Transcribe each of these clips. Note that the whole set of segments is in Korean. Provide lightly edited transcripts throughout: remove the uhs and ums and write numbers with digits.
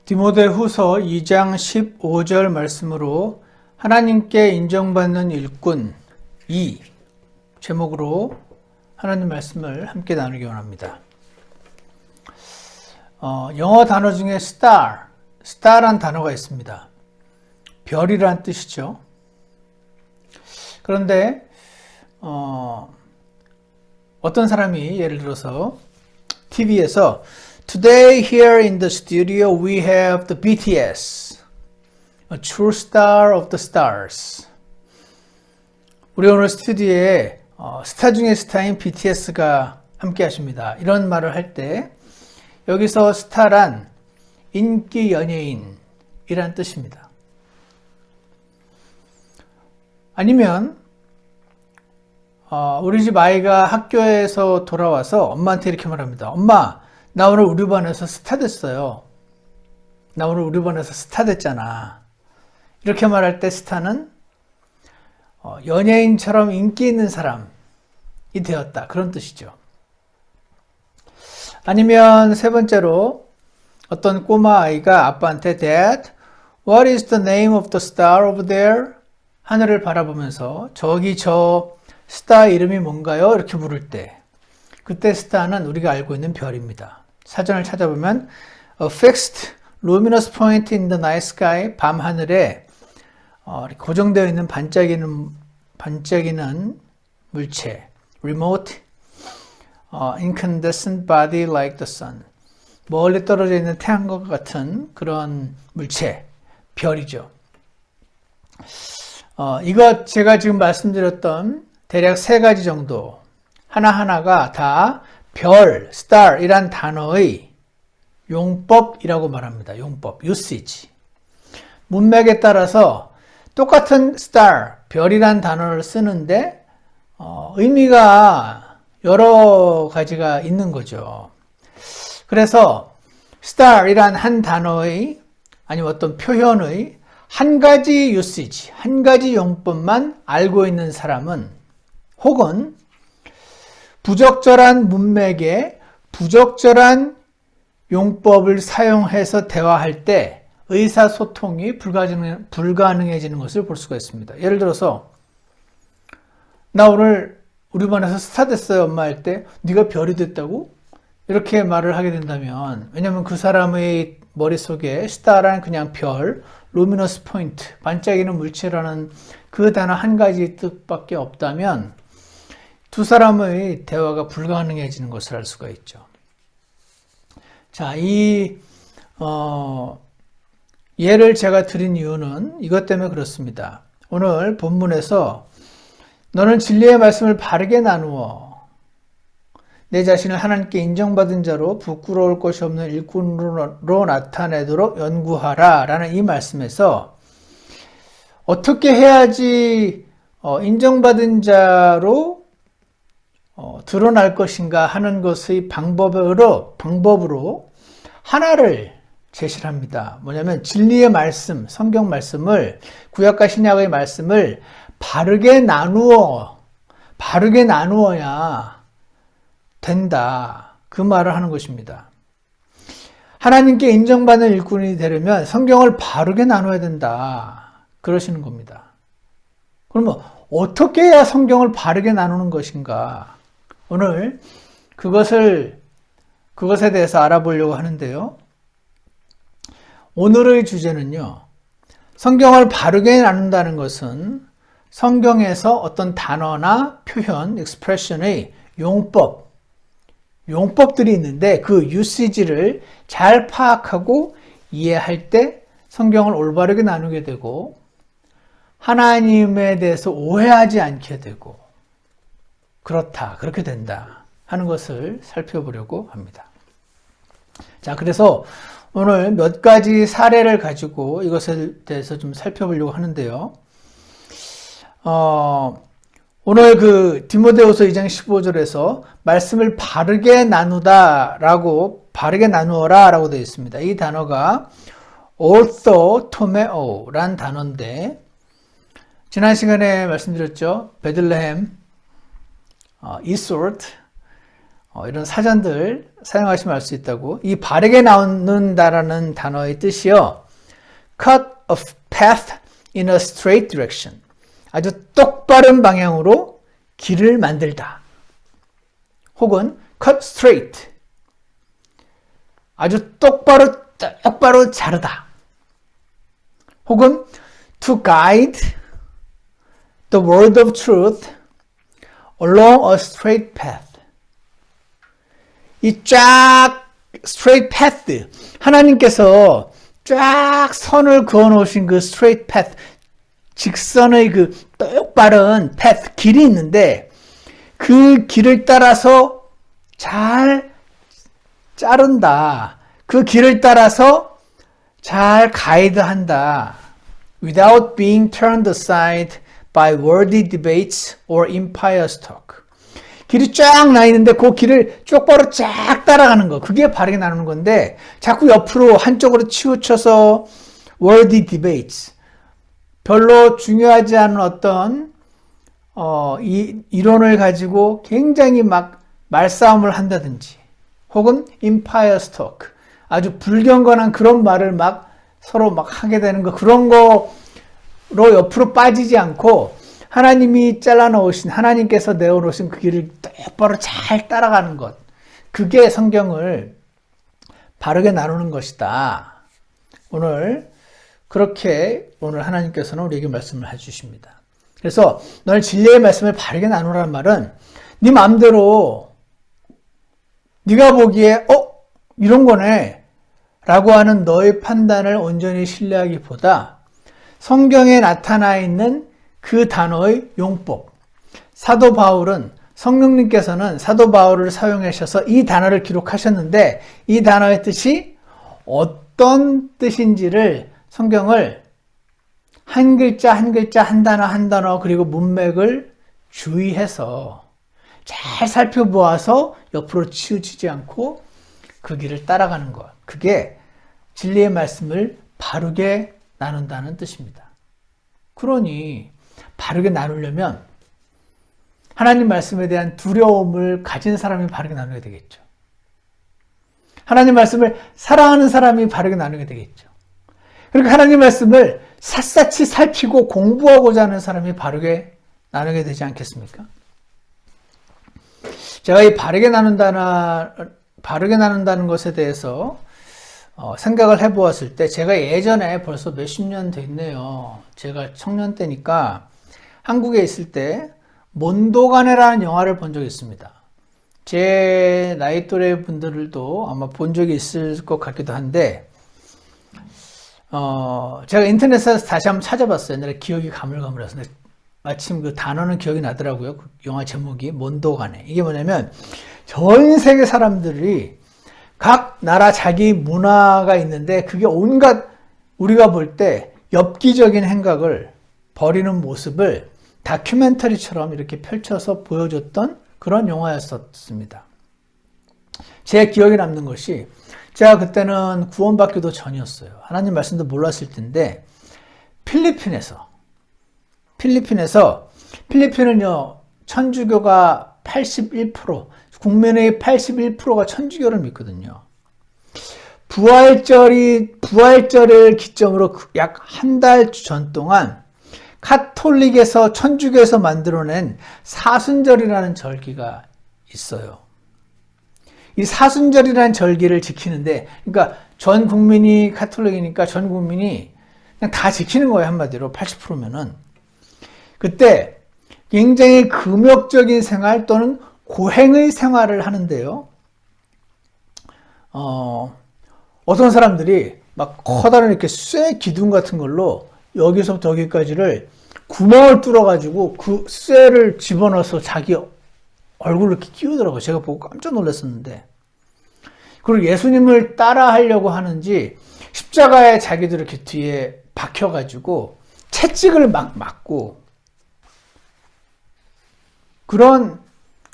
디모데후서 2장 15절 말씀으로 하나님께 인정받는 일꾼 2 제목으로 하나님 말씀을 함께 나누기 원합니다. 영어 단어 중에 star란 단어가 있습니다. 별이란 뜻이죠. 그런데 어떤 사람이 예를 들어서 TV에서 Today here in the studio we have the BTS, a true star of the stars. 우리 오늘 스튜디오에 스타 중의 스타인 BTS가 함께 하십니다. 이런 말을 할 때 여기서 스타란 인기 연예인이란 뜻입니다. 아니면 우리 집 아이가 학교에서 돌아와서 엄마한테 이렇게 말합니다. 엄마, 나 오늘 우리 반에서 스타 됐어요. 나 오늘 우리 반에서 스타 됐잖아. 이렇게 말할 때 스타는 연예인처럼 인기 있는 사람이 되었다. 그런 뜻이죠. 아니면 세 번째로 어떤 꼬마 아이가 아빠한테 Dad, what is the name of the star over there? 하늘을 바라보면서 저기 저 스타 이름이 뭔가요? 이렇게 물을 때 그때 스타는 우리가 알고 있는 별입니다. 사전을 찾아보면 a fixed luminous point in the night sky, 밤 하늘에 고정되어 있는 반짝이는 물체 remote incandescent body like the sun, 멀리 떨어져 있는 태양과 같은 그런 물체, 별이죠. 이거 제가 지금 말씀드렸던 대략 세 가지 정도 하나하나가 다 별, star 이란 단어의 용법이라고 말합니다. 용법, usage. 문맥에 따라서 똑같은 star, 별이란 단어를 쓰는데 의미가 여러 가지가 있는 거죠. 그래서 star 이란 한 단어의 아니면 어떤 표현의 한 가지 usage, 한 가지 용법만 알고 있는 사람은 혹은 부적절한 문맥에 부적절한 용법을 사용해서 대화할 때 의사소통이 불가능해지는 것을 볼 수가 있습니다. 예를 들어서 나 오늘 우리 반에서 스타 됐어요 엄마 할 때 네가 별이 됐다고? 이렇게 말을 하게 된다면 왜냐하면 그 사람의 머릿속에 스타라는 그냥 별, 루미너스 포인트, 반짝이는 물체라는 그 단어 한 가지 뜻밖에 없다면 두 사람의 대화가 불가능해지는 것을 알 수가 있죠. 자, 이 예를 제가 드린 이유는 이것 때문에 그렇습니다. 오늘 본문에서 너는 진리의 말씀을 바르게 나누어 내 자신을 하나님께 인정받은 자로 부끄러울 것이 없는 일꾼으로 나타내도록 연구하라 라는 이 말씀에서 어떻게 해야지 인정받은 자로 드러날 것인가 하는 것의 방법으로 하나를 제시를 합니다. 뭐냐면 진리의 말씀, 성경 말씀을 구약과 신약의 말씀을 바르게 나누어야 된다. 그 말을 하는 것입니다. 하나님께 인정받는 일꾼이 되려면 성경을 바르게 나눠야 된다. 그러시는 겁니다. 그러면 어떻게 해야 성경을 바르게 나누는 것인가? 오늘 그것에 대해서 알아보려고 하는데요. 오늘의 주제는요. 성경을 바르게 나눈다는 것은 성경에서 어떤 단어나 표현, expression의 용법들이 있는데 그 usage를 잘 파악하고 이해할 때 성경을 올바르게 나누게 되고 하나님에 대해서 오해하지 않게 되고 그렇게 된다 하는 것을 살펴보려고 합니다. 자, 그래서 오늘 몇 가지 사례를 가지고 이것에 대해서 좀 살펴보려고 하는데요. 오늘 그 디모데후서 2장 15절에서 말씀을 바르게 나누어라 라고 되어 있습니다. 이 단어가 orthotomeo 란 단어인데 지난 시간에 말씀드렸죠. 베들레헴, 이소트, 이런 사전들 사용하시면 알 수 있다고. 이 바르게 나눈다라는 단어의 뜻이요. cut a path in a straight direction. 아주 똑바른 방향으로 길을 만들다. 혹은 cut straight. 아주 똑바로 자르다. 혹은 to guide the word of truth along a straight path. 이 쫙 straight path, 하나님께서 쫙 선을 그어 놓으신 그 straight path, 직선의 그 똑바른 path, 길이 있는데 그 길을 따라서 잘 자른다. 그 길을 따라서 잘 가이드한다. Without being turned aside by wordy debates or impious talk. 길이 쫙 나 있는데 그 길을 쪽바로 쫙 따라가는 거. 그게 바르게 나누는 건데 자꾸 옆으로 한쪽으로 치우쳐서 wordy debates. 별로 중요하지 않은 어떤 이 이론을 가지고 굉장히 막 말싸움을 한다든지 혹은 impious talk. 아주 불경건한 그런 말을 막 서로 막 하게 되는 거. 그런 거로 옆으로 빠지지 않고 하나님이 잘라놓으신, 하나님께서 내어놓으신 그 길을 똑바로 잘 따라가는 것. 그게 성경을 바르게 나누는 것이다. 그렇게 오늘 하나님께서는 우리에게 말씀을 해주십니다. 그래서 너는 진리의 말씀을 바르게 나누라는 말은 네 마음대로 네가 보기에 이런 거네 라고 하는 너의 판단을 온전히 신뢰하기보다 성경에 나타나 있는 그 단어의 용법. 사도 바울은 성령님께서는 사도 바울을 사용하셔서 이 단어를 기록하셨는데 이 단어의 뜻이 어떤 뜻인지를 성경을 한 글자 한 글자 한 단어 한 단어 그리고 문맥을 주의해서 잘 살펴보아서 옆으로 치우치지 않고 그 길을 따라가는 것. 그게 진리의 말씀을 바르게 나눈다는 뜻입니다. 그러니 바르게 나누려면 하나님 말씀에 대한 두려움을 가진 사람이 바르게 나누게 되겠죠. 하나님 말씀을 사랑하는 사람이 바르게 나누게 되겠죠. 그러니까 하나님 말씀을 샅샅이 살피고 공부하고자 하는 사람이 바르게 나누게 되지 않겠습니까? 제가 이 바르게 나눈다는 것에 대해서 생각을 해보았을 때 제가 예전에 벌써 몇십 년 됐네요. 제가 청년 때니까 한국에 있을 때 몬도가네라는 영화를 본 적이 있습니다. 제 나이 또래 분들도 아마 본 적이 있을 것 같기도 한데 제가 인터넷에서 다시 한번 찾아봤어요. 옛날에 기억이 가물가물해서 마침 그 단어는 기억이 나더라고요. 그 영화 제목이 몬도가네. 이게 뭐냐면 전 세계 사람들이 각 나라 자기 문화가 있는데 그게 온갖 우리가 볼 때 엽기적인 행각을 벌이는 모습을 다큐멘터리처럼 이렇게 펼쳐서 보여줬던 그런 영화였었습니다. 제 기억에 남는 것이 제가 그때는 구원받기도 전이었어요. 하나님 말씀도 몰랐을 텐데 필리핀은요 천주교가 81%, 국민의 81%가 천주교를 믿거든요. 부활절을 기점으로 약 한 달 전 동안 카톨릭에서 천주교에서 만들어낸 사순절이라는 절기가 있어요. 이 사순절이라는 절기를 지키는데, 그러니까 전 국민이 카톨릭이니까 전 국민이 그냥 다 지키는 거예요. 한마디로 80%면은. 그때 굉장히 금욕적인 생활 또는 고행의 생활을 하는데요. 어떤 사람들이 막 커다란 이렇게 쇠 기둥 같은 걸로 여기서부터 여기까지를 구멍을 뚫어가지고 그 쇠를 집어넣어서 자기 얼굴을 이렇게 끼우더라고요. 제가 보고 깜짝 놀랐었는데. 그리고 예수님을 따라 하려고 하는지 십자가에 자기들 이렇게 뒤에 박혀가지고 채찍을 막 맞고 그런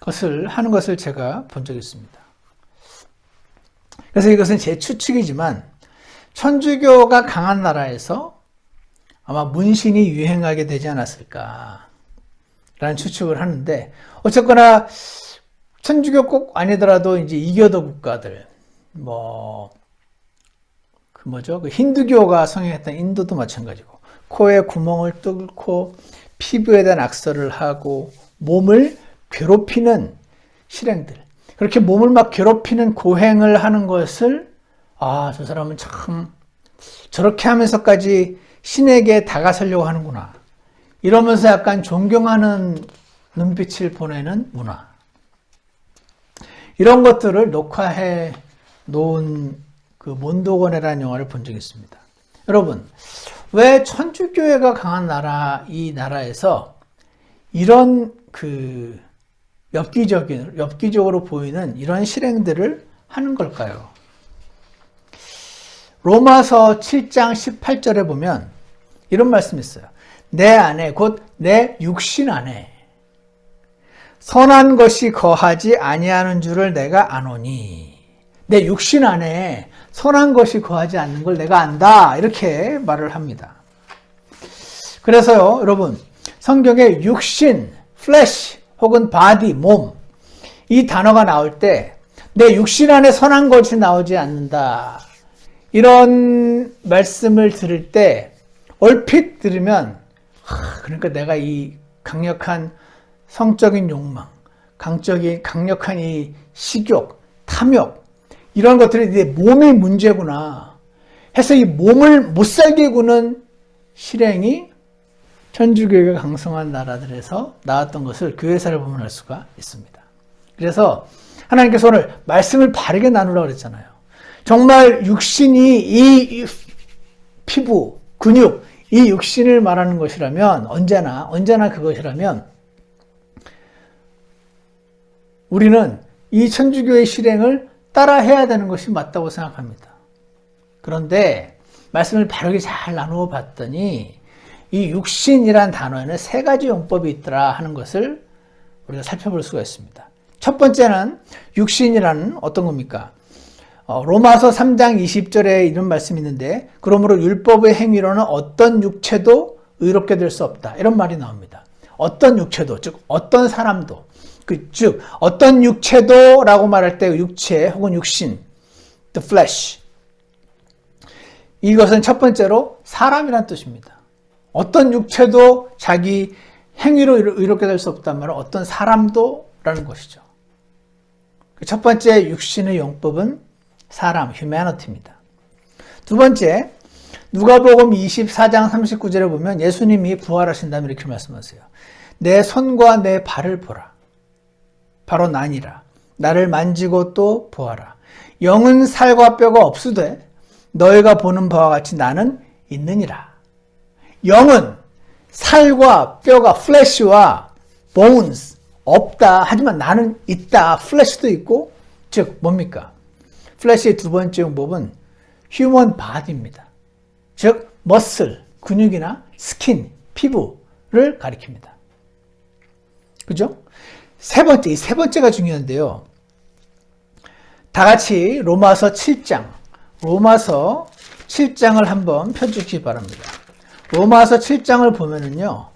것을 하는 것을 제가 본 적이 있습니다. 그래서 이것은 제 추측이지만 천주교가 강한 나라에서 아마 문신이 유행하게 되지 않았을까 라는 추측을 하는데 어쨌거나 천주교 꼭 아니더라도 이제 이교도 국가들, 뭐, 그 힌두교가 성행했던 인도도 마찬가지고, 코에 구멍을 뚫고 피부에 대한 악설을 하고 몸을 괴롭히는 실행들. 그렇게 몸을 막 괴롭히는 고행을 하는 것을, 저 사람은 참 저렇게 하면서까지 신에게 다가서려고 하는구나. 이러면서 약간 존경하는 눈빛을 보내는 문화. 이런 것들을 녹화해 놓은 그 몬도고네라는 영화를 본 적이 있습니다. 여러분, 왜 천주교회가 강한 나라, 이 나라에서 이런 엽기적으로 보이는 이런 실행들을 하는 걸까요? 로마서 7장 18절에 보면 이런 말씀이 있어요. 내 안에, 곧 내 육신 안에 선한 것이 거하지 아니하는 줄을 내가 아노니. 내 육신 안에 선한 것이 거하지 않는 걸 내가 안다. 이렇게 말을 합니다. 그래서요, 여러분, 성경에 육신, flesh 혹은 body, 몸, 이 단어가 나올 때 내 육신 안에 선한 것이 나오지 않는다. 이런 말씀을 들을 때 얼핏 들으면 그러니까 내가 이 강력한 성적인 욕망, 강력한 이 식욕, 탐욕 이런 것들이 내 몸의 문제구나 해서 이 몸을 못 살게 구는 실행이 천주교회가 강성한 나라들에서 나왔던 것을 교회사를 보면 알 수가 있습니다. 그래서 하나님께서 오늘 말씀을 바르게 나누라고 그랬잖아요. 정말 육신이 이 피부, 근육, 이 육신을 말하는 것이라면 언제나 그것이라면 우리는 이 천주교의 실행을 따라해야 되는 것이 맞다고 생각합니다. 그런데 말씀을 바르게 잘 나누어 봤더니 이 육신이란 단어에는 세 가지 용법이 있더라 하는 것을 우리가 살펴볼 수가 있습니다. 첫 번째는 육신이라는 어떤 겁니까? 로마서 3장 20절에 이런 말씀이 있는데 그러므로 율법의 행위로는 어떤 육체도 의롭게 될 수 없다. 이런 말이 나옵니다. 어떤 육체도, 즉 어떤 사람도, 즉 어떤 육체도 라고 말할 때 육체 혹은 육신, the flesh. 이것은 첫 번째로 사람이란 뜻입니다. 어떤 육체도 자기 행위로 의롭게 될 수 없단 말은 어떤 사람도 라는 것이죠. 첫 번째 육신의 용법은 사람, humanity입니다. 두 번째, 누가복음 24장 39절에 보면 예수님이 부활하신 다음에 이렇게 말씀하세요. 내 손과 내 발을 보라. 바로 나니라. 나를 만지고 또 보아라. 영은 살과 뼈가 없으되 너희가 보는 바와 같이 나는 있느니라. 영은 살과 뼈가 flesh와 bones 없다. 하지만 나는 있다. flesh도 있고 즉 뭡니까? flesh의 두 번째 용법은 human body입니다. 즉 muscle, 근육이나 skin, 피부를 가리킵니다. 그죠? 세 번째가 중요한데요. 다 같이 로마서 7장을 한번 펴주시기 바랍니다. 로마서 7장을 보면은요,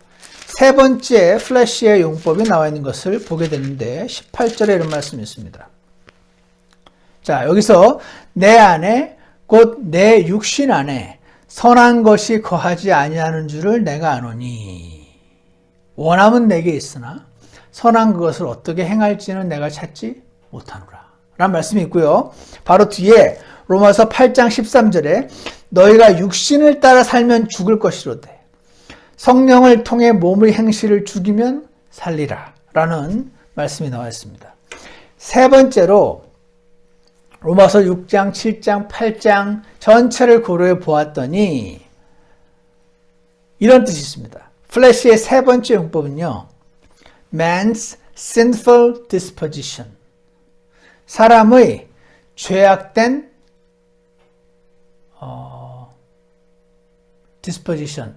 세 번째 플래시의 용법이 나와 있는 것을 보게 되는데 18절에 이런 말씀이 있습니다. 자, 여기서 내 안에 곧 내 육신 안에 선한 것이 거하지 아니하는 줄을 내가 아노니 원함은 내게 있으나 선한 그것을 어떻게 행할지는 내가 찾지 못하노라 라는 말씀이 있고요. 바로 뒤에 로마서 8장 13절에 너희가 육신을 따라 살면 죽을 것이로되 성령을 통해 몸의 행실을 죽이면 살리라 라는 말씀이 나와 있습니다. 세 번째로 로마서 6장, 7장, 8장 전체를 고려해 보았더니 이런 뜻이 있습니다. 플래시의 세 번째 용법은요. Man's sinful disposition. 사람의 죄악된 disposition.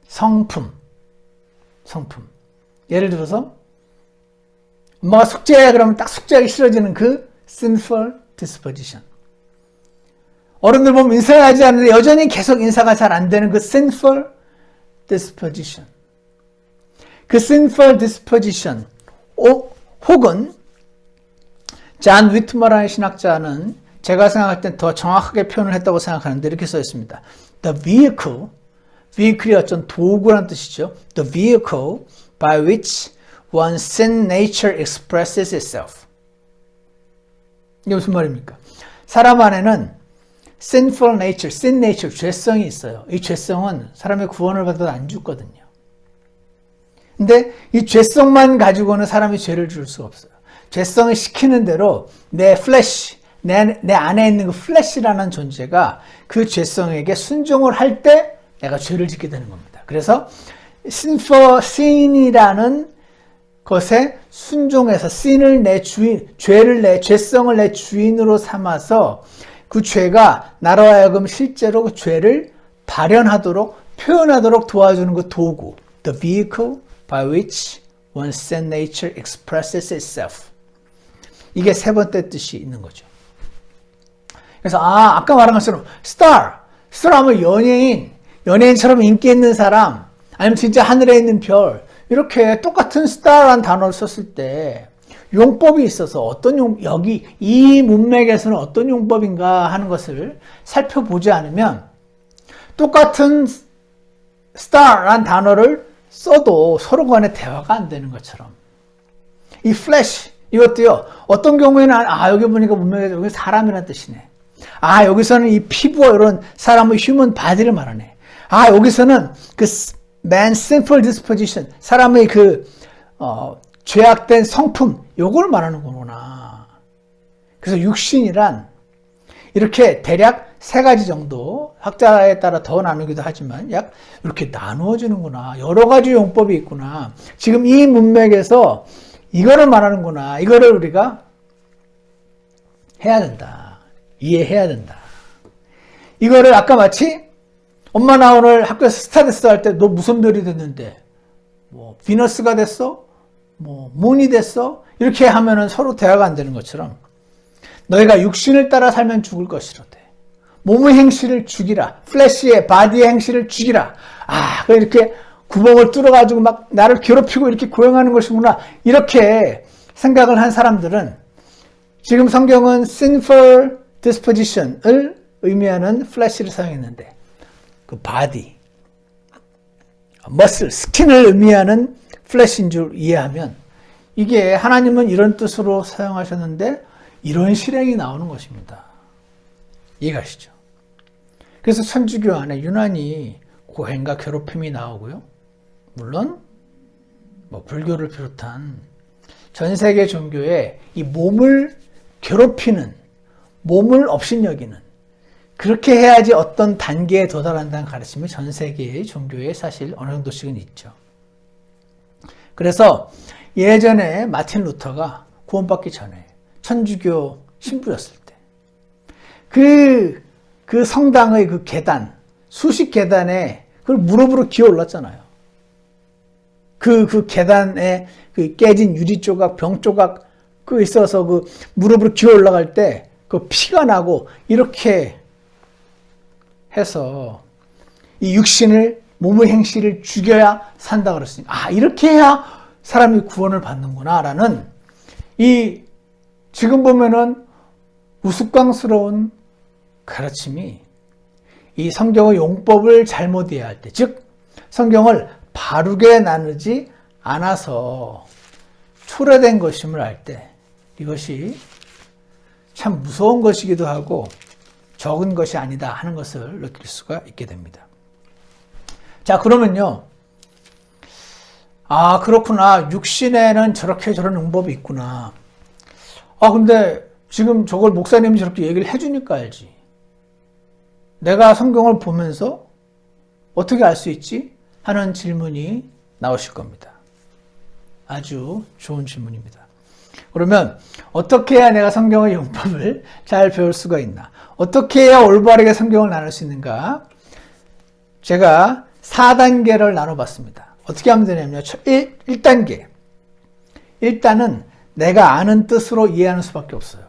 성품. 예를 들어서 엄마가 숙제해 그러면 딱 숙제하기 싫어지는 그 sinful disposition. 어른들 보면 인사하지 않는데 여전히 계속 인사가 잘 안 되는 그 sinful disposition. 그 sinful disposition 혹은 잔 위트머라는 신학자는 제가 생각할 땐 더 정확하게 표현을 했다고 생각하는데 이렇게 써 있습니다. The vehicle이 어떤 도구란 뜻이죠. The vehicle by which one's sin nature expresses itself. 이게 무슨 말입니까? 사람 안에는 sinful nature, sin nature, 죄성이 있어요. 이 죄성은 사람의 구원을 받아도 안 죽거든요. 근데 이 죄성만 가지고는 사람이 죄를 지을 수가 없어요. 죄성을 시키는 대로 내 플래시, 내 안에 있는 그 플래시라는 존재가 그 죄성에게 순종을 할 때 내가 죄를 짓게 되는 겁니다. 그래서 sin이라는 것에 순종해서 sin을 내 주인, 죄성을 내 주인으로 삼아서 그 죄가 나로 하여금 실제로 그 죄를 발현하도록 표현하도록 도와주는 그 도구, the vehicle by which one's sin nature expresses itself. 이게 세 번째 뜻이 있는 거죠. 그래서 아까 말한 것처럼 스타하면 연예인처럼 인기 있는 사람, 아니면 진짜 하늘에 있는 별, 이렇게 똑같은 star라는 단어를 썼을 때 용법이 있어서 여기 이 문맥에서는 어떤 용법인가 하는 것을 살펴보지 않으면 똑같은 star라는 단어를 써도 서로 간에 대화가 안 되는 것처럼 이 flesh 이것도요 어떤 경우에는 여기 보니까 문맥에서 여기 사람이라는 뜻이네. 여기서는 이 피부와 이런 사람의 휴먼 바디를 말하네. 여기서는 그 man's sinful disposition, 사람의 죄악된 성품, 요걸 말하는 거구나. 그래서 육신이란 이렇게 대략 세 가지 정도, 학자에 따라 더 나누기도 하지만 약 이렇게 나누어지는구나. 여러 가지 용법이 있구나. 지금 이 문맥에서 이거를 말하는구나. 이거를 우리가 해야 된다. 이해해야 된다. 이거를 아까 마치 엄마 나 오늘 학교에서 스타 됐어 할 때 너 무슨 별이 됐는데 뭐 비너스가 됐어? 뭐 문이 됐어? 이렇게 하면은 서로 대화가 안 되는 것처럼 너희가 육신을 따라 살면 죽을 것이로되 몸의 행실을 죽이라. 플래시의 바디의 행실을 죽이라. 이렇게 구멍을 뚫어가지고 막 나를 괴롭히고 이렇게 고용하는 것이구나. 이렇게 생각을 한 사람들은 지금 성경은 sinful disposition을 의미하는 flesh를 사용했는데 그 바디, 머슬, 스킨을 의미하는 flesh인 줄 이해하면 이게 하나님은 이런 뜻으로 사용하셨는데 이런 실행이 나오는 것입니다. 이해가시죠? 그래서 천주교 안에 유난히 고행과 괴롭힘이 나오고요. 물론 불교를 비롯한 전 세계 종교에 이 몸을 괴롭히는, 몸을 업신여기는 그렇게 해야지 어떤 단계에 도달한다는 가르침이 전 세계의 종교에 사실 어느 정도씩은 있죠. 그래서 예전에 마틴 루터가 구원받기 전에 천주교 신부였을 때 그 성당의 그 계단, 수십 계단에 그걸 무릎으로 기어 올랐잖아요. 그 계단에 그 깨진 유리 조각, 병 조각 그 있어서 그 무릎으로 기어 올라갈 때 그 피가 나고 이렇게 해서 이 육신을 몸의 행실을 죽여야 산다 그랬으니까 이렇게 해야 사람이 구원을 받는구나 라는 이 지금 보면은 우스꽝스러운 가르침이 이 성경의 용법을 잘못 이해할 때, 즉 성경을 바르게 나누지 않아서 초래된 것임을 알 때 이것이 참 무서운 것이기도 하고 적은 것이 아니다 하는 것을 느낄 수가 있게 됩니다. 자, 그러면요. 그렇구나. 육신에는 저런 용법이 있구나. 근데 지금 저걸 목사님이 저렇게 얘기를 해주니까 알지. 내가 성경을 보면서 어떻게 알 수 있지? 하는 질문이 나오실 겁니다. 아주 좋은 질문입니다. 그러면 어떻게 해야 내가 성경의 용법을 잘 배울 수가 있나? 어떻게 해야 올바르게 성경을 나눌 수 있는가? 제가 4단계를 나눠봤습니다. 어떻게 하면 되냐면요. 1단계. 일단은 내가 아는 뜻으로 이해하는 수밖에 없어요.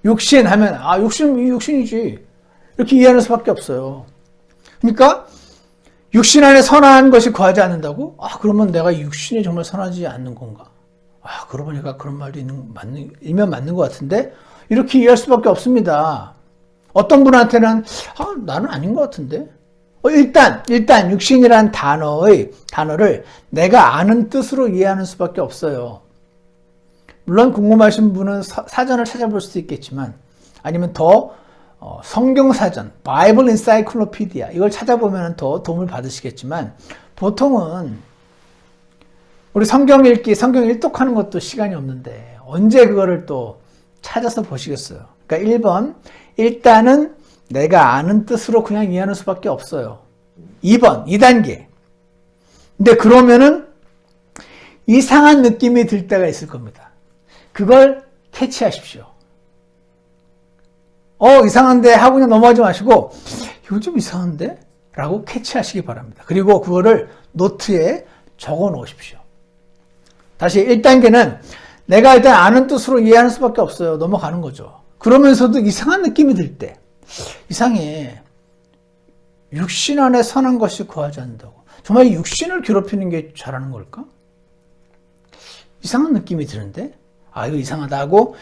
육신 하면 육신이지. 이렇게 이해하는 수밖에 없어요. 그러니까 육신 안에 선한 것이 거하지 않는다고? 그러면 내가 육신이 정말 선하지 않는 건가? 그러고 보니까 그런 말도 일면 맞는 것 같은데, 이렇게 이해할 수밖에 없습니다. 어떤 분한테는, 나는 아닌 것 같은데. 일단, 육신이란 단어를 내가 아는 뜻으로 이해하는 수밖에 없어요. 물론 궁금하신 분은 사전을 찾아볼 수도 있겠지만, 아니면 더 성경사전, 바이블 인사이클로피디아 이걸 찾아보면 더 도움을 받으시겠지만, 보통은 우리 성경 읽기, 성경 일독하는 것도 시간이 없는데 언제 그거를 또 찾아서 보시겠어요. 그러니까 1번, 일단은 내가 아는 뜻으로 그냥 이해하는 수밖에 없어요. 2번, 2단계. 근데 그러면은 이상한 느낌이 들 때가 있을 겁니다. 그걸 캐치하십시오. 이상한데 하고 그냥 넘어가지 마시고, 이거 좀 이상한데? 라고 캐치하시기 바랍니다. 그리고 그거를 노트에 적어 놓으십시오. 다시 1단계는 내가 일단 아는 뜻으로 이해하는 수밖에 없어요. 넘어가는 거죠. 그러면서도 이상한 느낌이 들 때, 이상해. 육신 안에 선한 것이 거하지 않는다고. 정말 육신을 괴롭히는 게 잘하는 걸까? 이상한 느낌이 드는데? 이거 이상하다 하고,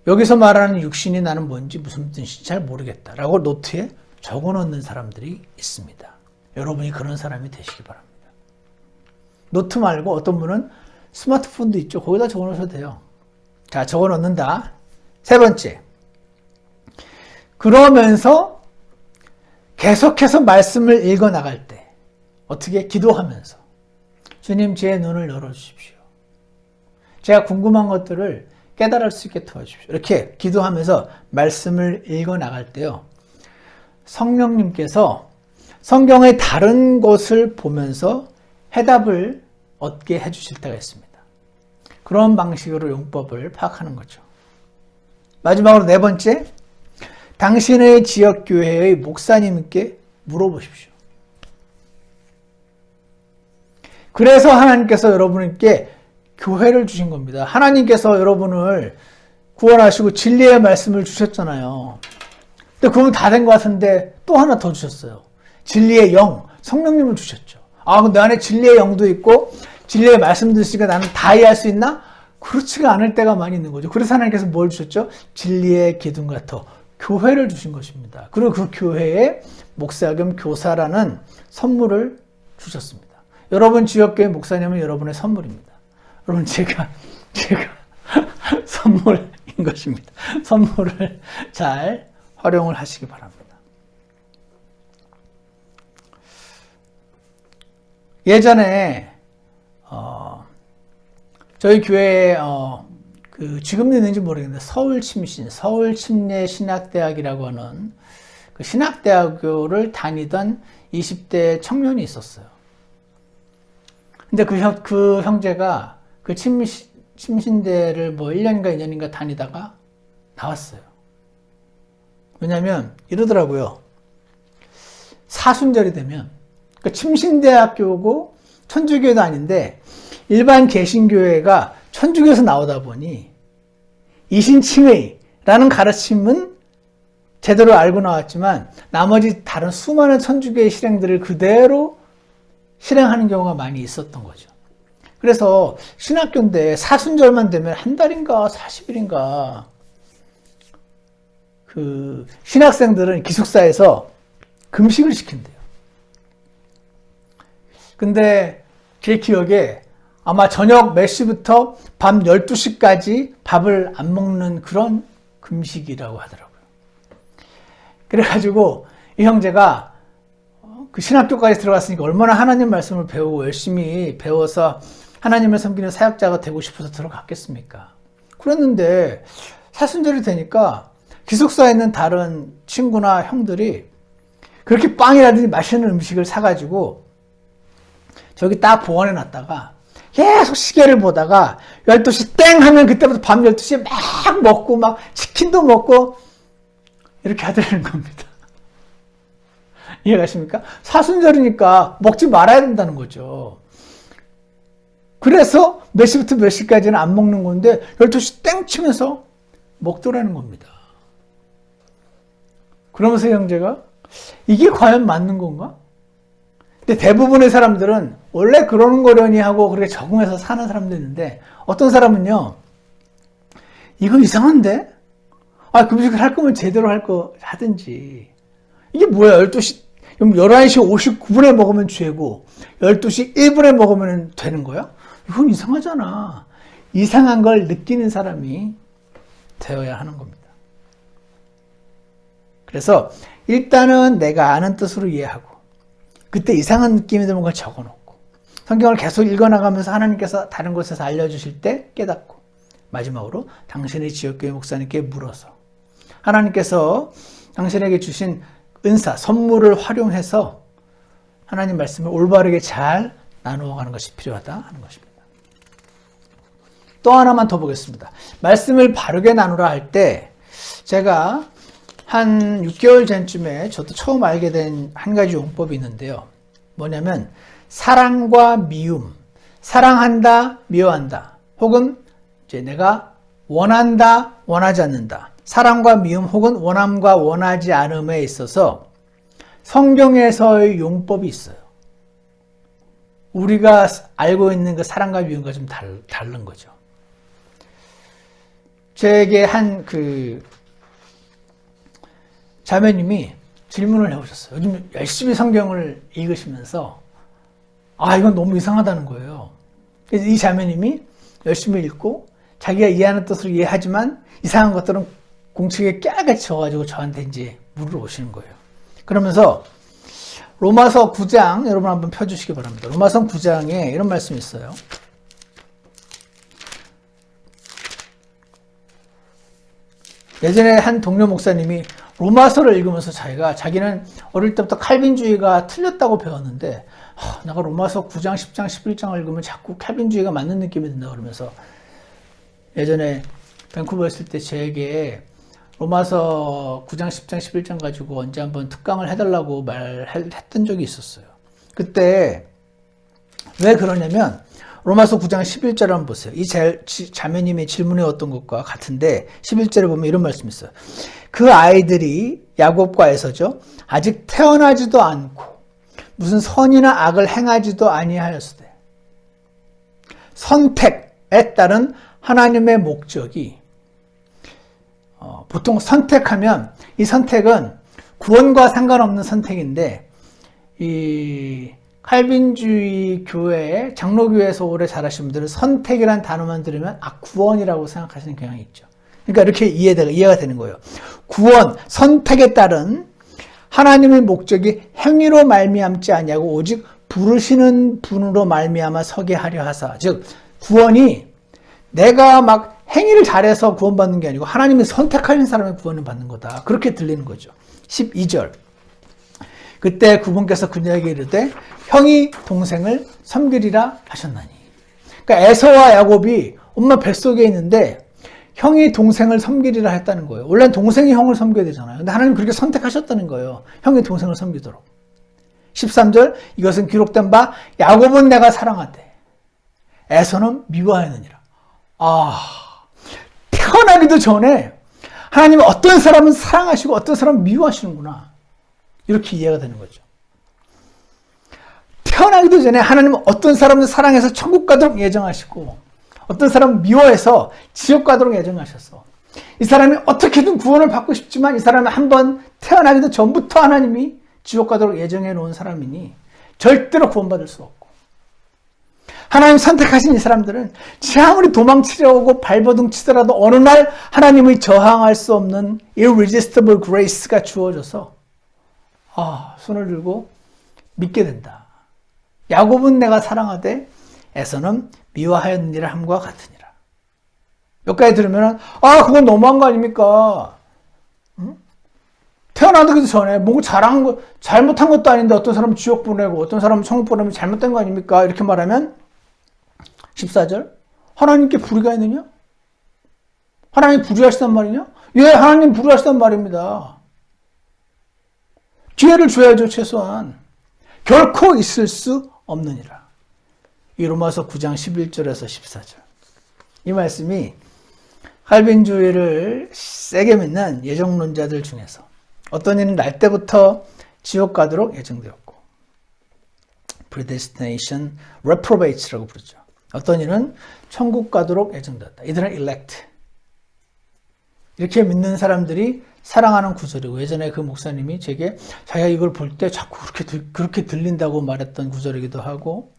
여기서 말하는 육신이 나는 뭔지 무슨 뜻인지 잘 모르겠다라고 노트에 적어 놓는 사람들이 있습니다. 여러분이 그런 사람이 되시기 바랍니다. 노트 말고 어떤 분은 스마트폰도 있죠. 거기다 적어 놓으셔도 돼요. 자, 적어 놓는다. 세 번째. 그러면서 계속해서 말씀을 읽어 나갈 때 어떻게? 기도하면서 주님 제 눈을 열어주십시오. 제가 궁금한 것들을 깨달을 수 있게 도와주십시오. 이렇게 기도하면서 말씀을 읽어 나갈 때요, 성령님께서 성경의 다른 곳을 보면서 해답을 얻게 해주실 때가 있습니다. 그런 방식으로 용법을 파악하는 거죠. 마지막으로 네 번째, 당신의 지역교회의 목사님께 물어보십시오. 그래서 하나님께서 여러분께 교회를 주신 겁니다. 하나님께서 여러분을 구원하시고 진리의 말씀을 주셨잖아요. 근데 그건 다 된 것 같은데 또 하나 더 주셨어요. 진리의 영, 성령님을 주셨죠. 그럼 내 안에 진리의 영도 있고 진리의 말씀도 있으니까 나는 다 이해할 수 있나? 그렇지가 않을 때가 많이 있는 거죠. 그래서 하나님께서 뭘 주셨죠? 진리의 기둥과 터, 교회를 주신 것입니다. 그리고 그 교회에 목사 겸 교사라는 선물을 주셨습니다. 여러분 지역교회 목사님은 여러분의 선물입니다. 여러분 제가 선물인 것입니다. 선물을 잘 활용을 하시기 바랍니다. 예전에 저희 교회에 지금도 있는지 모르겠는데 서울침례신학대학이라고 하는 그 신학대학교를 다니던 20대 청년이 있었어요. 근데 그 형제가 그 침신대를 1년인가 2년인가 다니다가 나왔어요. 왜냐면 이러더라고요. 사순절이 되면, 그러니까 침신대학교고 천주교도 아닌데 일반 개신교회가 천주교에서 나오다 보니 이신칭의라는 가르침은 제대로 알고 나왔지만 나머지 다른 수많은 천주교의 실행들을 그대로 실행하는 경우가 많이 있었던 거죠. 그래서 신학교인데 사순절만 되면 한 달인가 40일인가 그 신학생들은 기숙사에서 금식을 시킨대요. 근데 제 기억에 아마 저녁 몇 시부터 밤 12시까지 밥을 안 먹는 그런 금식이라고 하더라고요. 그래가지고 이 형제가 그 신학교까지 들어갔으니까 얼마나 하나님 말씀을 배우고 열심히 배워서 하나님을 섬기는 사역자가 되고 싶어서 들어갔겠습니까? 그랬는데 사순절이 되니까 기숙사에 있는 다른 친구나 형들이 그렇게 빵이라든지 맛있는 음식을 사가지고 저기 딱 보관해 놨다가 계속 시계를 보다가 12시 땡 하면 그때부터 밤 12시에 막 먹고 막 치킨도 먹고 이렇게 하더라는 겁니다. 이해가십니까? 사순절이니까 먹지 말아야 된다는 거죠. 그래서 몇 시부터 몇 시까지는 안 먹는 건데 12시 땡 치면서 먹더라는 겁니다. 그러면서 형제가 이게 과연 맞는 건가? 근데 대부분의 사람들은 원래 그러는 거려니 하고 그렇게 적응해서 사는 사람도 있는데, 어떤 사람은요, 이거 이상한데? 금식을 할 거면 제대로 하든지. 이게 뭐야, 11시 59분에 먹으면 죄고, 12시 1분에 먹으면 되는 거야? 이건 이상하잖아. 이상한 걸 느끼는 사람이 되어야 하는 겁니다. 그래서 일단은 내가 아는 뜻으로 이해하고, 그때 이상한 느낌이 들면 그걸 적어놓고, 성경을 계속 읽어나가면서 하나님께서 다른 곳에서 알려주실 때 깨닫고, 마지막으로 당신의 지역교회 목사님께 물어서 하나님께서 당신에게 주신 은사, 선물을 활용해서 하나님 말씀을 올바르게 잘 나누어가는 것이 필요하다 하는 것입니다. 또 하나만 더 보겠습니다. 말씀을 바르게 나누라 할 때 제가 한 6개월 전쯤에 저도 처음 알게 된 한 가지 용법이 있는데요. 뭐냐면 사랑과 미움, 사랑한다, 미워한다, 혹은 이제 내가 원한다, 원하지 않는다, 사랑과 미움 혹은 원함과 원하지 않음에 있어서 성경에서의 용법이 있어요. 우리가 알고 있는 그 사랑과 미움과 좀 다른 거죠. 제게 한 자매님이 질문을 해오셨어요. 요즘 열심히 성경을 읽으시면서 이건 너무 이상하다는 거예요. 그래서 이 자매님이 열심히 읽고 자기가 이해하는 뜻으로 이해하지만 이상한 것들은 공책에 깨알같이 적어가지고 저한테 이제 물어오시는 거예요. 그러면서 로마서 9장 여러분 한번 펴주시기 바랍니다. 로마서 9장에 이런 말씀이 있어요. 예전에 한 동료 목사님이 로마서를 읽으면서 자기는 어릴 때부터 칼빈주의가 틀렸다고 배웠는데 내가 로마서 9장, 10장, 11장을 읽으면 자꾸 칼빈주의가 맞는 느낌이 든다 그러면서 예전에 밴쿠버에 있을 때 제게 로마서 9장, 10장, 11장 가지고 언제 한번 특강을 해달라고 말했던 적이 있었어요. 그때 왜 그러냐면 로마서 9장 11절을 한번 보세요. 이 자매님이 질문해 왔던 것과 같은데 11절에 보면 이런 말씀이 있어요. 그 아이들이 야곱과 에서죠. 아직 태어나지도 않고 무슨 선이나 악을 행하지도 아니하였으되 선택에 따른 하나님의 목적이 보통 선택하면 이 선택은 구원과 상관없는 선택인데 이 칼빈주의 교회에 장로교회에서 오래 자라신 분들은 선택이라는 단어만 들으면 구원이라고 생각하시는 경향이 있죠. 그러니까 이렇게 이해가 되는 거예요. 구원, 선택에 따른 하나님의 목적이 행위로 말미암지 아니하고 오직 부르시는 분으로 말미암아 서게 하려 하사. 즉 구원이 내가 막 행위를 잘해서 구원받는 게 아니고 하나님이 선택하신 사람의 구원을 받는 거다. 그렇게 들리는 거죠. 12절. 그때 그분께서 그녀에게 이르되 형이 동생을 섬기리라 하셨나니. 그러니까 에서와 야곱이 엄마 뱃속에 있는데 형이 동생을 섬기리라 했다는 거예요. 원래는 동생이 형을 섬겨야 되잖아요. 근데 하나님 그렇게 선택하셨다는 거예요. 형이 동생을 섬기도록. 13절. 이것은 기록된 바 야곱은 내가 사랑하되 에서는 미워하였느니라. 태어나기도 전에 하나님은 어떤 사람은 사랑하시고 어떤 사람은 미워하시는구나. 이렇게 이해가 되는 거죠. 태어나기도 전에 하나님은 어떤 사람을 사랑해서 천국 가도록 예정하시고 어떤 사람은 미워해서 지옥 가도록 예정하셨어. 이 사람이 어떻게든 구원을 받고 싶지만 이 사람은 한번 태어나기도 전부터 하나님이 지옥 가도록 예정해 놓은 사람이니 절대로 구원받을 수 없고, 하나님 선택하신 이 사람들은 아무리 도망치려고 발버둥 치더라도 어느 날 하나님의 저항할 수 없는 irresistible grace가 주어져서 손을 들고 믿게 된다. 야곱은 내가 사랑하되 에서는 미워하였느니라 함과 같으니라. 여기까지 들으면 그건 너무한 거 아닙니까? 태어나기도 전에 뭔가 잘못한 것도 아닌데 어떤 사람은 지옥 보내고 어떤 사람은 천국 보내면 잘못된 거 아닙니까? 이렇게 말하면 14절. 하나님께 불의가 있느냐? 하나님 불의하시단 말이냐? 예, 하나님 불의하시단 말입니다. 기회를 줘야죠, 최소한. 결코 있을 수 없느니라. 이 로마서 9장 11절에서 14절. 이 말씀이 칼빈주의를 세게 믿는 예정론자들 중에서 어떤 이는 날 때부터 지옥 가도록 예정되었고 predestination reprobates라고 부르죠. 어떤 이는 천국 가도록 예정되었다. 이들은 elect. 이렇게 믿는 사람들이 사랑하는 구절이고 예전에 그 목사님이 제게 자기가 이걸 볼 때 자꾸 그렇게 들린다고 말했던 구절이기도 하고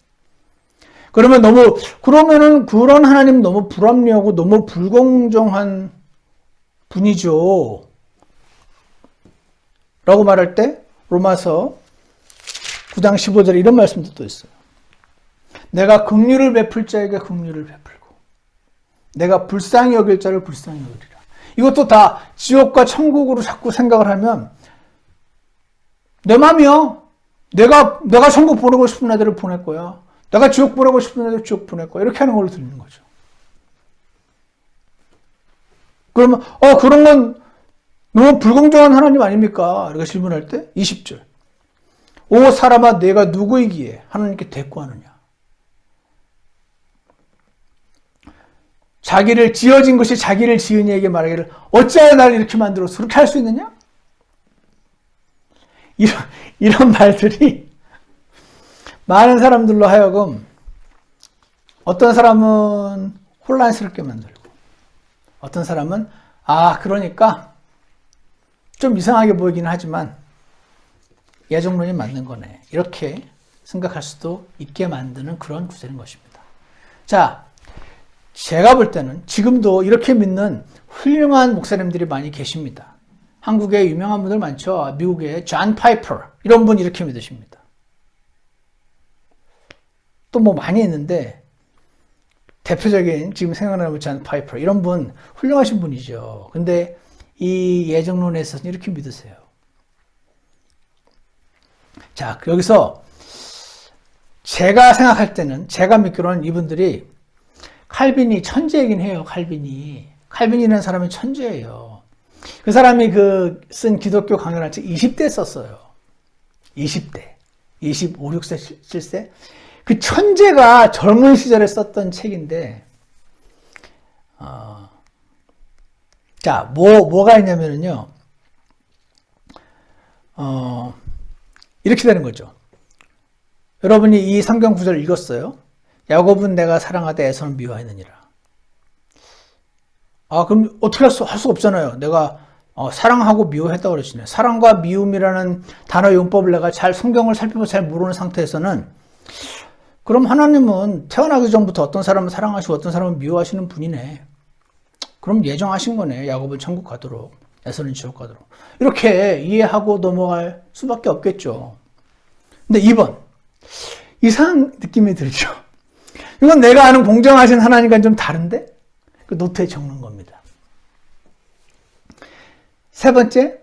그러면은 그런 하나님 너무 불합리하고 너무 불공정한 분이죠. 라고 말할 때 로마서 9장 15절에 이런 말씀도 또 있어요. 내가 긍휼을 베풀 자에게 긍휼을 베풀고 내가 불쌍히 여길 자를 불쌍히 여기리라. 이것도 다 지옥과 천국으로 자꾸 생각을 하면 내 맘이야. 내가 천국 보내고 싶은 애들을 보낼 거야. 내가 지옥 보내고 싶은 애들 지옥 보낼 거야. 이렇게 하는 걸로 들리는 거죠. 그러면 그런 건 너무 불공정한 하나님 아닙니까? 이렇게 질문할 때 20절. 오 사람아 내가 누구이기에 하나님께 대꾸하느냐. 자기를 지어진 것이 자기를 지은 이에게 말하기를 어찌하여 나를 이렇게 만들어서 그렇게 할 수 있느냐? 이런 말들이 많은 사람들로 하여금 어떤 사람은 혼란스럽게 만들고 어떤 사람은 그러니까 좀 이상하게 보이긴 하지만 예정론이 맞는 거네. 이렇게 생각할 수도 있게 만드는 그런 구절인 것입니다. 자, 제가 볼 때는 지금도 이렇게 믿는 훌륭한 목사님들이 많이 계십니다. 한국에 유명한 분들 많죠. 미국의 존 파이퍼 이런 분 이렇게 믿으십니다. 또 뭐 많이 있는데 대표적인 지금 생각나는 존 파이퍼 이런 분 훌륭하신 분이죠. 근데 이 예정론에서는 이렇게 믿으세요. 자, 여기서 제가 생각할 때는 제가 믿기로는 이분들이 칼빈이 천재이긴 해요. 칼빈이라는 사람이 천재예요. 그 사람이 쓴 기독교 강연할 때 20대 썼어요. 20대. 25, 6세, 7세. 그 천재가 젊은 시절에 썼던 책인데, 자, 뭐가 있냐면요. 이렇게 되는 거죠. 여러분이 이 성경 구절을 읽었어요. 야곱은 내가 사랑하되 에서는 미워하느니라. 그럼 어떻게 할 수가 없잖아요. 내가 사랑하고 미워했다고 그러시네. 사랑과 미움이라는 단어 용법을 내가 잘 성경을 살펴보고 잘 모르는 상태에서는 그럼 하나님은 태어나기 전부터 어떤 사람은 사랑하시고 어떤 사람은 미워하시는 분이네. 그럼 예정하신 거네. 야곱은 천국 가도록 에서는 지옥 가도록. 이렇게 이해하고 넘어갈 수밖에 없겠죠. 근데 2번 이상한 느낌이 들죠. 이건 내가 아는 공정하신 하나님과는 좀 다른데? 그 노트에 적는 겁니다. 세 번째,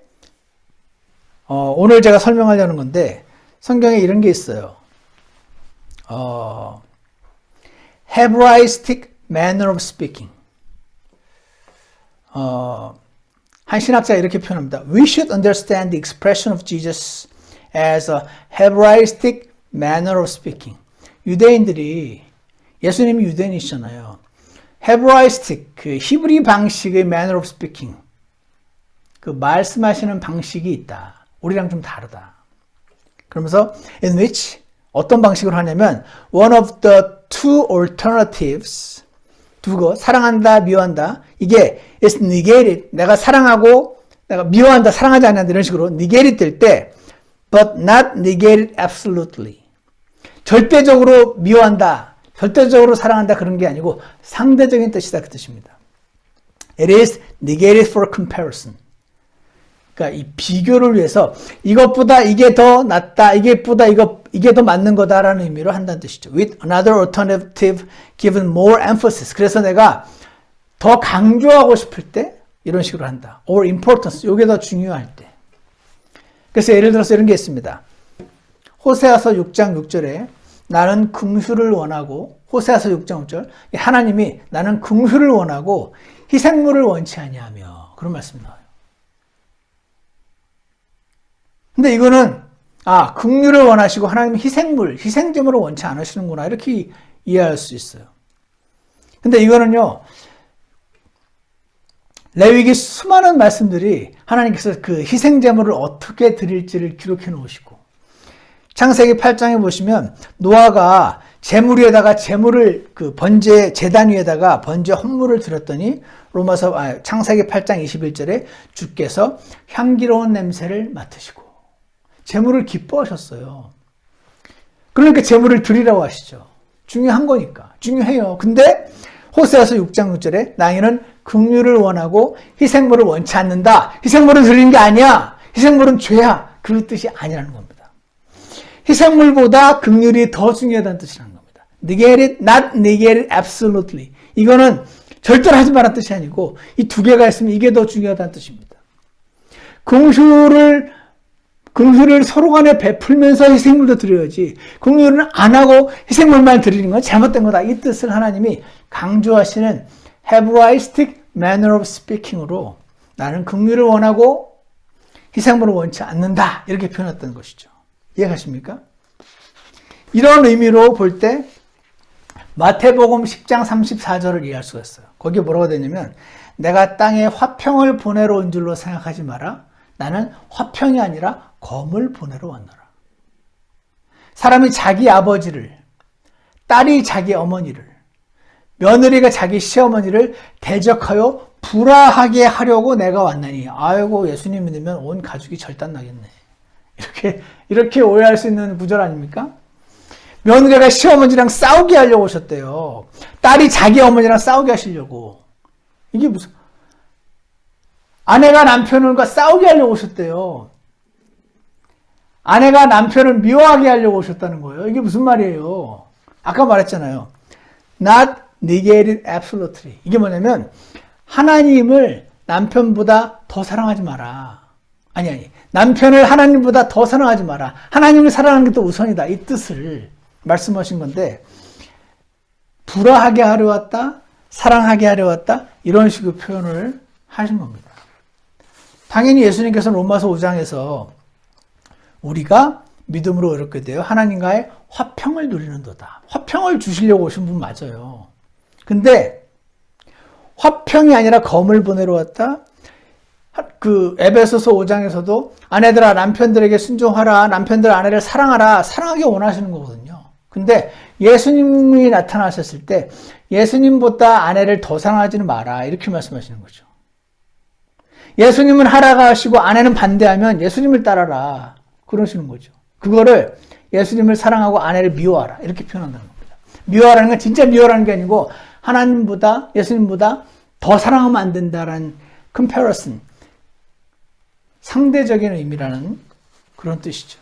오늘 제가 설명하려는 건데 성경에 이런 게 있어요. Hebraistic manner of speaking. 한 신학자가 이렇게 표현합니다. We should understand the expression of Jesus as a Hebraistic manner of speaking. 유대인들이 예수님이 유대인이시잖아요. Hebraistic, 그 히브리 방식의 manner of speaking. 그 말씀하시는 방식이 있다. 우리랑 좀 다르다. 그러면서 in which 어떤 방식으로 하냐면 one of the two alternatives 두고 사랑한다, 미워한다. 이게 is negated. 내가 사랑하고 내가 미워한다, 사랑하지 않는다 이런 식으로 negated 될 때 but not negated absolutely. 절대적으로 미워한다, 절대적으로 사랑한다 그런 게 아니고 상대적인 뜻이다 그 뜻입니다. It is negated for comparison. 그러니까 이 비교를 위해서 이것보다 이게 더 낫다, 이게보다 이게 더 맞는 거다라는 의미로 한다는 뜻이죠. With another alternative given more emphasis. 그래서 내가 더 강조하고 싶을 때 이런 식으로 한다. Or importance. 이게 더 중요할 때. 그래서 예를 들어서 이런 게 있습니다. 호세아서 6장 6절에 나는 긍휼을 원하고 호세아서 6장 6절 하나님이 나는 긍휼을 원하고 희생물을 원치 아니하며 그런 말씀이 나와요. 근데 이거는 긍휼을 원하시고 하나님은 희생제물을 원치 않으시는구나 이렇게 이해할 수 있어요. 근데 이거는요. 레위기 수많은 말씀들이 하나님께서 그 희생제물을 어떻게 드릴지를 기록해 놓으시고 창세기 8장에 보시면 노아가 재물 위에다가 번제 제단 위에다가 번제 헌물을 드렸더니 창세기 8장 21절에 주께서 향기로운 냄새를 맡으시고 재물을 기뻐하셨어요. 그러니까 재물을 드리라고 하시죠. 중요한 거니까. 중요해요. 근데 호세아서 6장 6절에 너희는 긍휼을 원하고 희생물을 원치 않는다. 희생물을 드리는 게 아니야. 희생물은 죄야. 그 뜻이 아니라는 겁니다. 희생물보다 긍휼이 더 중요하다는 뜻이라는 겁니다. negate it, not negate it absolutely. 이거는 절대로 하지 말라는 뜻이 아니고 이 두 개가 있으면 이게 더 중요하다는 뜻입니다. 긍휼을 서로 간에 베풀면서 희생물도 드려야지. 긍휼은 안 하고 희생물만 드리는 건 잘못된 거다. 이 뜻을 하나님이 강조하시는 Hebraistic manner of speaking으로 나는 긍휼을 원하고 희생물을 원치 않는다. 이렇게 표현했던 것이죠. 이해가십니까? 이런 의미로 볼 때 마태복음 10장 34절을 이해할 수가 있어요. 거기에 뭐라고 되냐면 내가 땅에 화평을 보내러 온 줄로 생각하지 마라. 나는 화평이 아니라 검을 보내러 왔노라. 사람이 자기 아버지를, 딸이 자기 어머니를, 며느리가 자기 시어머니를 대적하여 불화하게 하려고 내가 왔나니. 아이고, 예수님 믿으면 온 가족이 절단 나겠네. 이렇게 오해할 수 있는 구절 아닙니까? 며느리가 시어머니랑 싸우게 하려고 오셨대요. 딸이 자기 어머니랑 싸우게 하시려고. 이게 무슨, 아내가 남편과 싸우게 하려고 오셨대요. 아내가 남편을 미워하게 하려고 오셨다는 거예요. 이게 무슨 말이에요? 아까 말했잖아요. Not negated absolutely. 이게 뭐냐면 하나님을 남편보다 더 사랑하지 마라. 아니. 남편을 하나님보다 더 사랑하지 마라. 하나님을 사랑하는 게 더 우선이다. 이 뜻을 말씀하신 건데 불화하게 하려 왔다. 사랑하게 하려 왔다. 이런 식의 표현을 하신 겁니다. 당연히 예수님께서는 로마서 5장에서 우리가 믿음으로 얻게 되어 하나님과의 화평을 누리는도다. 화평을 주시려고 오신 분 맞아요. 근데 화평이 아니라 검을 보내러 왔다. 에베소서 5장에서도 아내들아 남편들에게 순종하라. 남편들 아내를 사랑하라. 사랑하게 원하시는 거거든요. 근데 예수님이 나타나셨을 때 예수님보다 아내를 더 사랑하지는 마라. 이렇게 말씀하시는 거죠. 예수님은 하라고 하시고 아내는 반대하면 예수님을 따라라. 그러시는 거죠. 그거를 예수님을 사랑하고 아내를 미워하라. 이렇게 표현한다는 겁니다. 미워하라는 건 진짜 미워하라는 게 아니고 하나님보다 예수님보다 더 사랑하면 안 된다라는 comparison. 상대적인 의미라는 그런 뜻이죠.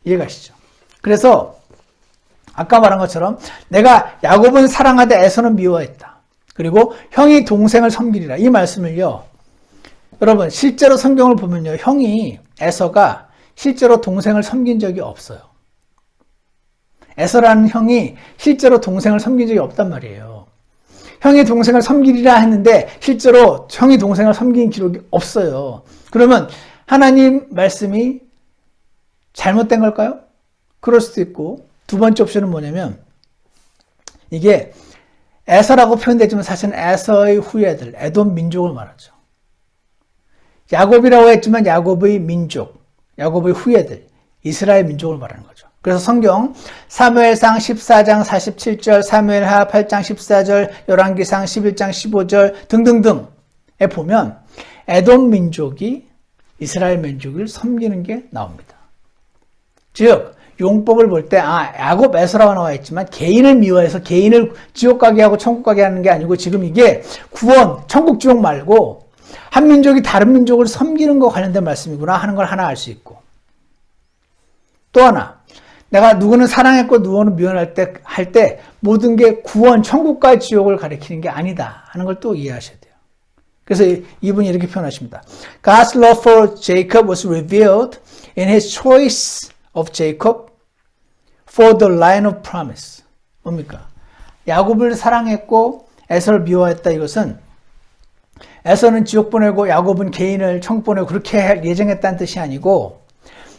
이해가시죠? 그래서 아까 말한 것처럼 내가 야곱은 사랑하되 에서는 미워했다. 그리고 형이 동생을 섬기리라. 이 말씀을요. 여러분 실제로 성경을 보면요. 형이 에서가 실제로 동생을 섬긴 적이 없어요. 에서라는 형이 실제로 동생을 섬긴 적이 없단 말이에요. 형이 동생을 섬기리라 했는데 실제로 형이 동생을 섬긴 기록이 없어요. 그러면 하나님 말씀이 잘못된 걸까요? 그럴 수도 있고 두 번째 옵션은 뭐냐면 이게 에서라고 표현되지만 사실은 에서의 후예들, 에돔 민족을 말하죠. 야곱이라고 했지만 야곱의 민족, 야곱의 후예들, 이스라엘 민족을 말하는 거죠. 그래서 성경 사무엘상 14장 47절, 사무엘하 8장 14절, 열왕기상 11장 15절 등등등에 보면 에돔 민족이 이스라엘 민족을 섬기는 게 나옵니다. 즉 용법을 볼 때 야곱 에서라고 나와 있지만 개인을 미워해서 개인을 지옥 가게 하고 천국 가게 하는 게 아니고 지금 이게 구원, 천국 지옥 말고 한 민족이 다른 민족을 섬기는 거 관련된 말씀이구나 하는 걸 하나 알 수 있고 또 하나 내가 누구는 사랑했고 누구는 미워할 때 모든 게 구원, 천국과 지옥을 가리키는 게 아니다 하는 걸 또 이해하셔야 돼요. 그래서 이분이 이렇게 표현하십니다. God's love for Jacob was revealed in his choice of Jacob for the line of promise. 뭡니까? 야곱을 사랑했고 에서를 미워했다. 이것은 에서는 지옥 보내고 야곱은 개인을 천국 보내고 그렇게 예정했다는 뜻이 아니고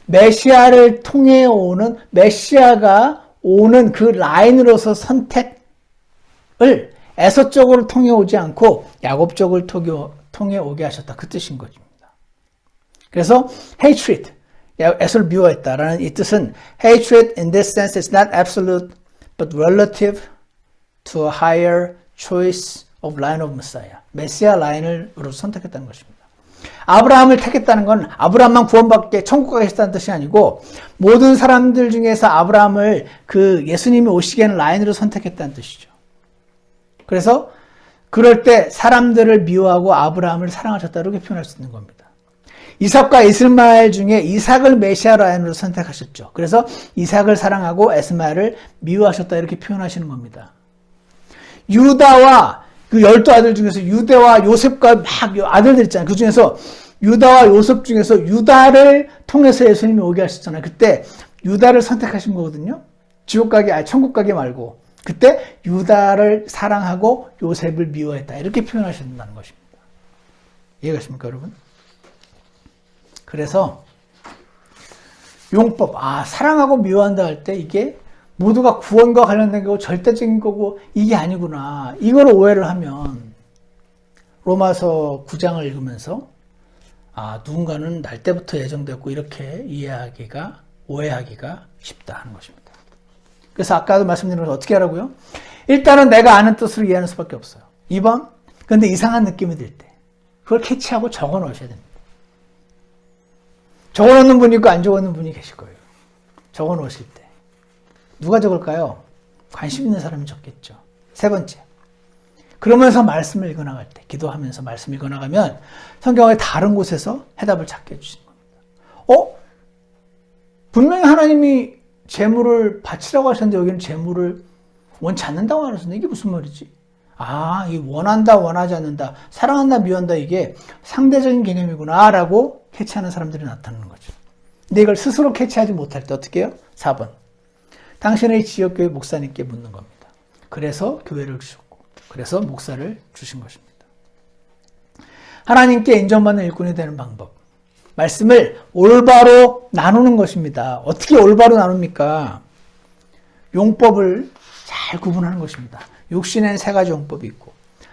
메시아를 통해 오는 메시아가 오는 그 라인으로서 선택을 에서 쪽으로 통해 오지 않고 야곱 쪽을 통해 오게 하셨다. 그 뜻인 것입니다. 그래서 hatred, 에서를 미워했다라는 이 뜻은 hatred in this sense is not absolute but relative to a higher choice of line of Messiah. 메시아 라인을 선택했다는 것입니다. 아브라함을 택했다는 건 아브라함만 구원받게 천국 가겠다는 뜻이 아니고 모든 사람들 중에서 아브라함을 그 예수님이 오시게 하는 라인으로 선택했다는 뜻이죠. 그래서 그럴 때 사람들을 미워하고 아브라함을 사랑하셨다 이렇게 표현할 수 있는 겁니다. 이삭과 이스마엘 중에 이삭을 메시아 라인으로 선택하셨죠. 그래서 이삭을 사랑하고 에스마엘을 미워하셨다 이렇게 표현하시는 겁니다. 유다와 그 12아들 중에서 유다와 요셉과 막 아들들 있잖아요. 그 중에서 유다와 요셉 중에서 유다를 통해서 예수님이 오게 하셨잖아요. 그때 유다를 선택하신 거거든요. 지옥 가게, 아니 천국 가게 말고. 그때 유다를 사랑하고 요셉을 미워했다. 이렇게 표현하신다는 것입니다. 이해가 가십니까, 여러분? 그래서 용법, 사랑하고 미워한다 할 때 이게 모두가 구원과 관련된 거고 절대적인 거고 이게 아니구나. 이걸 오해를 하면 로마서 9장을 읽으면서 누군가는 날 때부터 예정되었고 이렇게 오해하기가 쉽다 하는 것입니다. 그래서 아까도 말씀드린 것처럼 어떻게 하라고요? 일단은 내가 아는 뜻으로 이해하는 수밖에 없어요. 2번, 근데 이상한 느낌이 들 때 그걸 캐치하고 적어 놓으셔야 됩니다. 적어 놓는 분이 있고 안 적어 놓는 분이 계실 거예요. 적어 놓으실 때. 누가 적을까요? 관심 있는 사람이 적겠죠. 세 번째. 그러면서 말씀을 읽어나갈 때, 기도하면서 말씀을 읽어나가면 성경의 다른 곳에서 해답을 찾게 해주시는 겁니다. 분명히 하나님이 재물을 바치라고 하셨는데 여기는 재물을 원치 않는다고 하셨는데 이게 무슨 말이지? 이 원한다, 원하지 않는다, 사랑한다, 미워한다 이게 상대적인 개념이구나 라고 캐치하는 사람들이 나타나는 거죠. 근데 이걸 스스로 캐치하지 못할 때 어떻게 해요? 4번. 당신의 지역교회 목사님께 묻는 겁니다. 그래서 교회를 주셨고, 그래서 목사를 주신 것입니다. 하나님께 인정받는 일꾼이 되는 방법. 말씀을 올바로 나누는 것입니다. 어떻게 올바로 나눕니까? 용법을 잘 구분하는 것입니다. 육신에는 세 가지 용법이 있고,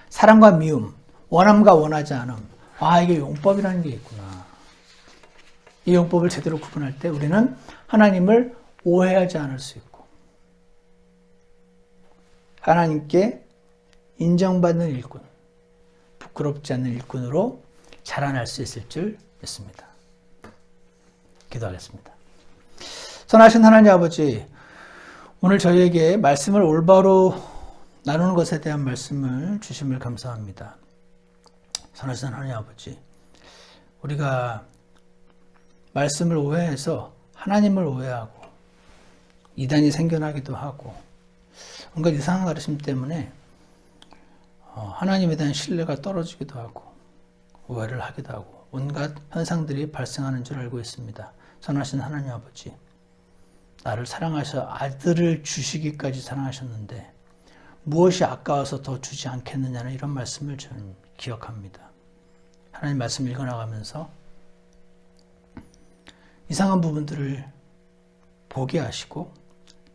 사랑과 미움, 원함과 원하지 않음. 이게 용법이라는 게 있구나. 이 용법을 제대로 구분할 때 우리는 하나님을 오해하지 않을 수 있고, 하나님께 인정받는 일꾼, 부끄럽지 않는 일꾼으로 자라날 수 있을 줄 믿습니다. 기도하겠습니다. 선하신 하나님 아버지, 오늘 저희에게 말씀을 올바로 나누는 것에 대한 말씀을 주심을 감사합니다. 선하신 하나님 아버지, 우리가 말씀을 오해해서 하나님을 오해하고 이단이 생겨나기도 하고 온갖 이상한 가르침 때문에 하나님에 대한 신뢰가 떨어지기도 하고 오해를 하기도 하고 온갖 현상들이 발생하는 줄 알고 있습니다. 선하신 하나님 아버지, 나를 사랑하셔 아들을 주시기까지 사랑하셨는데 무엇이 아까워서 더 주지 않겠느냐는 이런 말씀을 저는 기억합니다. 하나님 말씀 읽어나가면서 이상한 부분들을 보게 하시고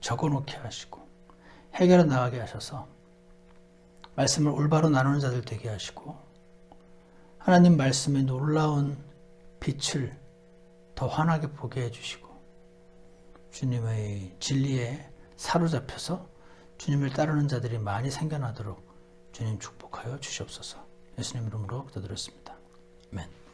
적어놓게 하시고 해결해 나가게 하셔서 말씀을 올바로 나누는 자들 되게 하시고 하나님 말씀의 놀라운 빛을 더 환하게 보게 해주시고 주님의 진리에 사로잡혀서 주님을 따르는 자들이 많이 생겨나도록 주님 축복하여 주시옵소서. 예수님 이름으로 기도드렸습니다. 아멘.